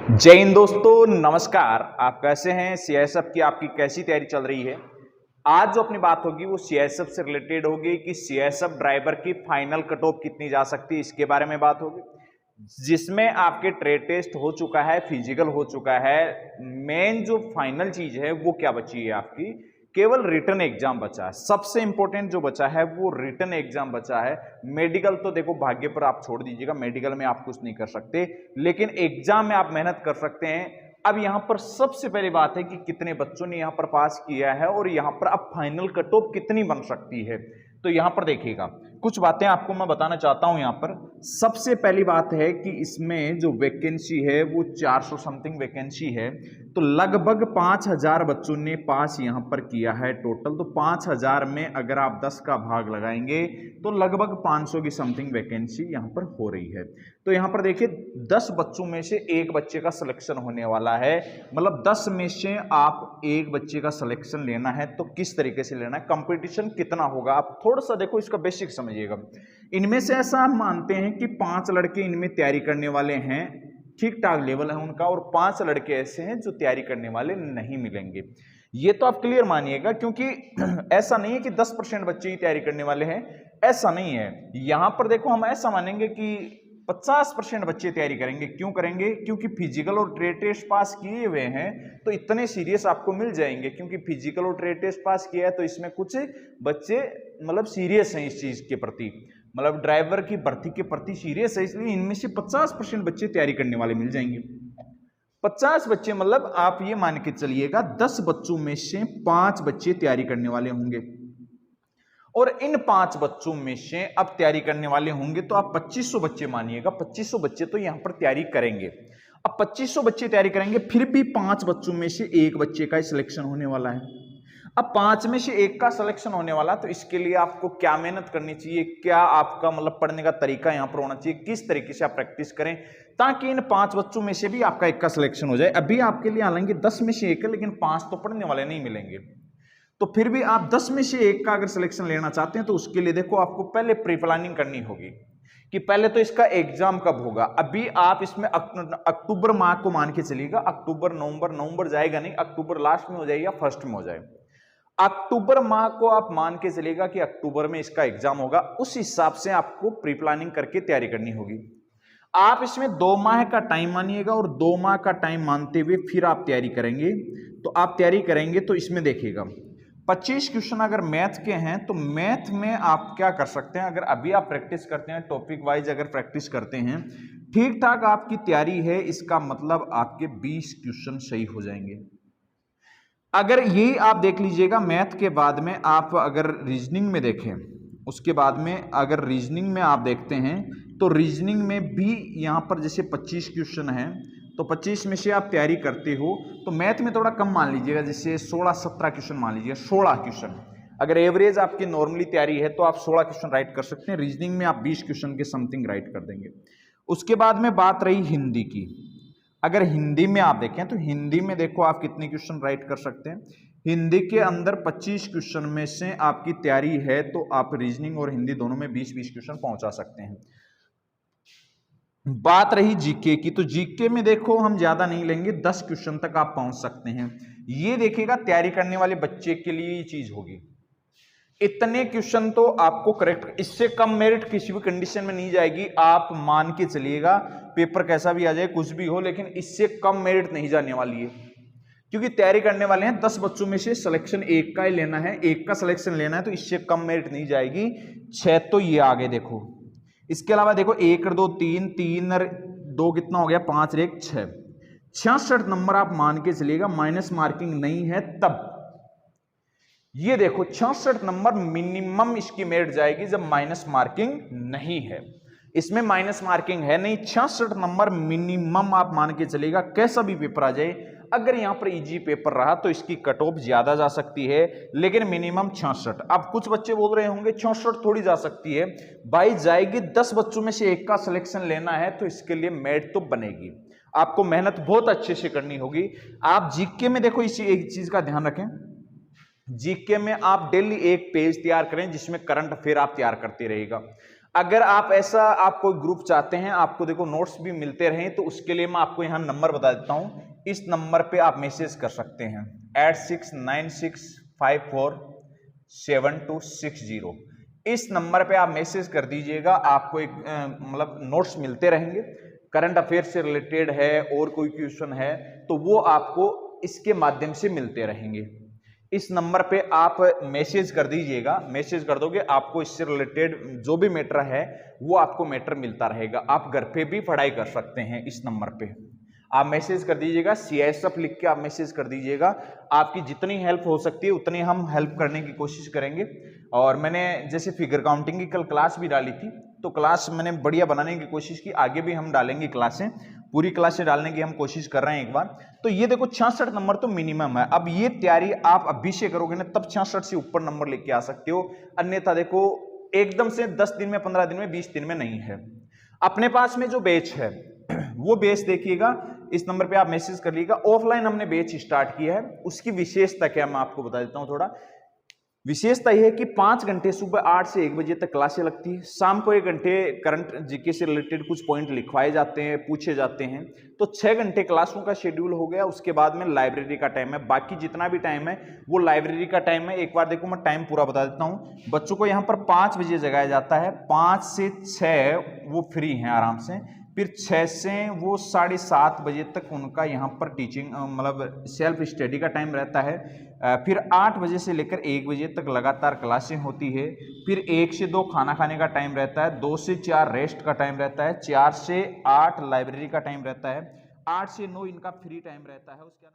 जय हिंद दोस्तों, नमस्कार। आप कैसे हैं? सीआईएसएफ की आपकी कैसी तैयारी चल रही है? आज जो अपनी बात होगी वो सीआईएसएफ से रिलेटेड होगी कि सीआईएसएफ ड्राइवर की फाइनल कट ऑफ कितनी जा सकती है, इसके बारे में बात होगी। जिसमें आपके ट्रेड टेस्ट हो चुका है, फिजिकल हो चुका है, मेन जो फाइनल चीज है वो क्या बची है आपकी? केवल रिटन एग्जाम बचा है। सबसे इंपॉर्टेंट जो बचा है वो रिटन एग्जाम बचा है। मेडिकल तो देखो भाग्य पर आप छोड़ दीजिएगा, मेडिकल में आप कुछ नहीं कर सकते, लेकिन एग्जाम में आप मेहनत कर सकते हैं। अब यहां पर सबसे पहली बात है कि कितने बच्चों ने यहां पर पास किया है और यहां पर अब फाइनल कट ऑफ कितनी बन सकती है। तो यहां पर देखिएगा, कुछ बातें आपको मैं बताना चाहता हूं। यहां पर सबसे पहली बात है कि इसमें जो वैकेंसी है वो 400 समथिंग वैकेंसी है। तो लगभग 5000 बच्चों ने पास यहां पर किया है टोटल। तो 5000 में अगर आप 10 का भाग लगाएंगे तो लगभग 500 की समथिंग वैकेंसी यहां पर हो रही है। तो यहां पर देखिए 10 बच्चों में से एक बच्चे का सिलेक्शन होने वाला है। मतलब 10 में से आप एक बच्चे का सिलेक्शन लेना है तो किस तरीके से लेना है, कंपटीशन कितना होगा, आप थोड़ा सा देखो, इसका बेसिक समझिएगा। इनमें से ऐसा हम मानते हैं कि 5 लड़के इनमें तैयारी करने वाले हैं, ठीक ठाक लेवल है उनका, और 5 लड़के ऐसे हैं जो तैयारी करने वाले नहीं मिलेंगे। ये तो आप क्लियर मानिएगा, क्योंकि ऐसा नहीं है कि 10% बच्चे ही तैयारी करने वाले हैं, ऐसा नहीं है। यहां पर देखो हम ऐसा मानेंगे कि 50% बच्चे तैयारी करेंगे। क्यों करेंगे? क्योंकि फिजिकल और ट्रेड टेस्ट पास किए हुए हैं तो इतने सीरियस आपको मिल जाएंगे। क्योंकि फिजिकल और ट्रेड टेस्ट पास किया है तो इसमें कुछ बच्चे मतलब सीरियस हैं इस चीज के प्रति, मतलब ड्राइवर की भर्ती के प्रति सीरियस है, इसलिए इनमें से 50% बच्चे तैयारी करने वाले मिल जाएंगे। 50 बच्चे मतलब आप ये मान के चलिएगा 10 बच्चों में से 5 बच्चे तैयारी करने वाले होंगे, और इन 5 बच्चों में से अब तैयारी करने वाले होंगे तो आप 2500 बच्चे मानिएगा। 2500 बच्चे तो यहां पर तैयारी करेंगे। अब 2500 बच्चे तैयारी करेंगे, फिर भी 5 बच्चों में से एक बच्चे का सिलेक्शन होने वाला है। अब 5 में से एक का सिलेक्शन होने वाला, तो इसके लिए आपको क्या मेहनत करनी चाहिए, क्या आपका मतलब पढ़ने का तरीका यहां पर होना चाहिए, किस तरीके से आप प्रैक्टिस करें ताकि इन 5 बच्चों में से भी आपका एक का सिलेक्शन हो जाए। अभी आपके लिए हालांकि 10 में से एक है, लेकिन 5 तो पढ़ने वाले नहीं मिलेंगे। तो फिर भी आप 10 में से एक का अगर सिलेक्शन लेना चाहते हैं तो उसके लिए देखो आपको पहले प्री प्लानिंग करनी होगी कि पहले तो इसका एग्जाम कब होगा। अभी आप इसमें अक्टूबर माह को मान के चलिएगा। अक्टूबर नवंबर जाएगा नहीं, अक्टूबर लास्ट में हो जाए या फर्स्ट में हो जाए। अक्टूबर माह को आप मान के चलिएगा कि अक्टूबर में इसका एग्जाम होगा। उस हिसाब से आपको प्री प्लानिंग करके तैयारी करनी होगी। आप इसमें 2 माह का टाइम मानिएगा और 2 माह का टाइम मानते हुए फिर आप तैयारी करेंगे। तो आप तैयारी करेंगे तो इसमें देखिएगा 25 क्वेश्चन अगर मैथ के हैं तो मैथ में आप क्या कर सकते हैं, अगर अभी आप प्रैक्टिस करते हैं टॉपिक वाइज, अगर प्रैक्टिस करते हैं ठीक ठाक आपकी तैयारी है, इसका मतलब आपके 20 क्वेश्चन सही हो जाएंगे। अगर ये आप देख लीजिएगा, मैथ के बाद में आप अगर रीजनिंग में देखें, उसके बाद में अगर रीजनिंग में आप देखते हैं तो रीजनिंग में भी यहां पर जैसे 25 क्वेश्चन है तो 25 में से आप तैयारी करते हो तो मैथ में थोड़ा कम मान लीजिएगा, जैसे 16-17 क्वेश्चन मान लीजिए, 16 क्वेश्चन। अगर एवरेज आपकी नॉर्मली तैयारी है तो आप 16 क्वेश्चन राइट कर सकते हैं। रीजनिंग में आप 20 क्वेश्चन के समथिंग राइट कर देंगे। उसके बाद में बात रही हिंदी की। अगर हिंदी में आप देखें तो हिंदी में देखो आप कितने क्वेश्चन राइट कर सकते हैं। हिंदी के अंदर 25 क्वेश्चन में से आपकी तैयारी है तो आप रीजनिंग और हिंदी दोनों में 20-20 क्वेश्चन पहुंचा सकते हैं। बात रही जीके की, तो जीके में देखो हम ज्यादा नहीं लेंगे, 10 क्वेश्चन तक आप पहुंच सकते हैं। ये देखिएगा तैयारी करने वाले बच्चे के लिए ये चीज होगी। इतने क्वेश्चन तो आपको करेक्ट, इससे कम मेरिट किसी भी कंडीशन में नहीं जाएगी। आप मान के चलिएगा पेपर कैसा भी आ जाए, कुछ भी हो, लेकिन इससे कम मेरिट नहीं जाने वाली है। क्योंकि तैयारी करने वाले हैं 10 बच्चों में से सिलेक्शन एक का ही लेना है, एक का सिलेक्शन लेना है, तो इससे कम मेरिट नहीं जाएगी। 6 तो ये आगे देखो। इसके अलावा देखो 1 2 3 3 और 2 कितना हो गया, 5 और 1 6, 66 नंबर आप मान के चलिएगा। माइनस मार्किंग नहीं है तब ये देखो 66 नंबर मिनिमम इसकी मेरिट जाएगी जब माइनस मार्किंग नहीं है। इसमें माइनस मार्किंग है नहीं, 66 नंबर मिनिमम आप मान के चलेगा। कैसा भी पेपर आ जाए, अगर यहां पर इजी पेपर रहा तो इसकी कट ऑफ ज्यादा जा सकती है, लेकिन मिनिमम 66। अब कुछ बच्चे बोल रहे होंगे 66 थोड़ी जा सकती है भाई, जाएगी। 10 बच्चों में से एक का सिलेक्शन लेना है तो इसके लिए मेरिट तो बनेगी। आपको मेहनत बहुत अच्छे से करनी होगी। आप जीके में देखो इसी एक चीज का ध्यान रखें, जीके में आप डेली एक पेज तैयार करें जिसमें करंट अफेयर आप तैयार करते रहेगा। अगर आप ऐसा आप कोई ग्रुप चाहते हैं, आपको देखो नोट्स भी मिलते रहें, तो उसके लिए मैं आपको यहाँ नंबर बता देता हूँ। इस नंबर पे आप मैसेज कर सकते हैं 8696547260। इस नंबर पे आप मैसेज कर दीजिएगा, आपको एक मतलब नोट्स मिलते रहेंगे। करंट अफेयर से रिलेटेड है और कोई क्वेश्चन है तो वो आपको इसके माध्यम से मिलते रहेंगे। इस नंबर पे आप मैसेज कर दीजिएगा, मैसेज कर दोगे आपको इससे रिलेटेड जो भी मैटर है वो आपको मैटर मिलता रहेगा। आप घर पे भी पढ़ाई कर सकते हैं। इस नंबर पे आप मैसेज कर दीजिएगा, CISF लिख के आप मैसेज कर दीजिएगा। आपकी जितनी हेल्प हो सकती है उतनी हम हेल्प करने की कोशिश करेंगे। और मैंने जैसे फिगर काउंटिंग की कल क्लास भी डाली थी, तो क्लास मैंने बढ़िया बनाने की कोशिश की, आगे भी हम डालेंगे क्लासें, पूरी क्लासें डालने की हम कोशिश कर रहे हैं एक बार। तो ये देखो 66 नंबर तो मिनिमम है। अब ये तैयारी आप अभी से करोगे ना तब 66 से ऊपर नंबर लेके आ सकते हो, अन्यथा देखो एकदम से 10 दिन में, 15 दिन में, 20 दिन में नहीं है। अपने पास में जो बैच है वो बैच देखिएगा, इस नंबर पे आप मैसेज कर लीजिएगा। ऑफलाइन हमने बैच स्टार्ट किया है, उसकी विशेषता क्या मैं आपको बता देता हूं थोड़ा। विशेषता यह है कि 5 घंटे सुबह 8 से 1 बजे तक क्लासें लगती है, शाम को 1 घंटे करंट जीके से रिलेटेड कुछ पॉइंट लिखवाए जाते हैं, पूछे जाते हैं। तो 6 घंटे क्लासों का शेड्यूल हो गया। उसके बाद में लाइब्रेरी का टाइम है, बाकी जितना भी टाइम है वो लाइब्रेरी का टाइम है। एक बार देखो मैं टाइम पूरा बता देता हूँ। बच्चों को यहाँ पर 5 बजे जगाया जाता है, 5 से 6 वो फ्री हैं आराम से, फिर 6 से वो 7:30 बजे तक उनका यहाँ पर टीचिंग मतलब सेल्फ स्टडी का टाइम रहता है। फिर 8 बजे से लेकर 1 बजे तक लगातार क्लासें होती है। फिर 1 से 2 खाना खाने का टाइम रहता है, 2 से 4 रेस्ट का टाइम रहता है, 4 से 8 लाइब्रेरी का टाइम रहता है, 8 से 9 इनका फ्री टाइम रहता है। उसके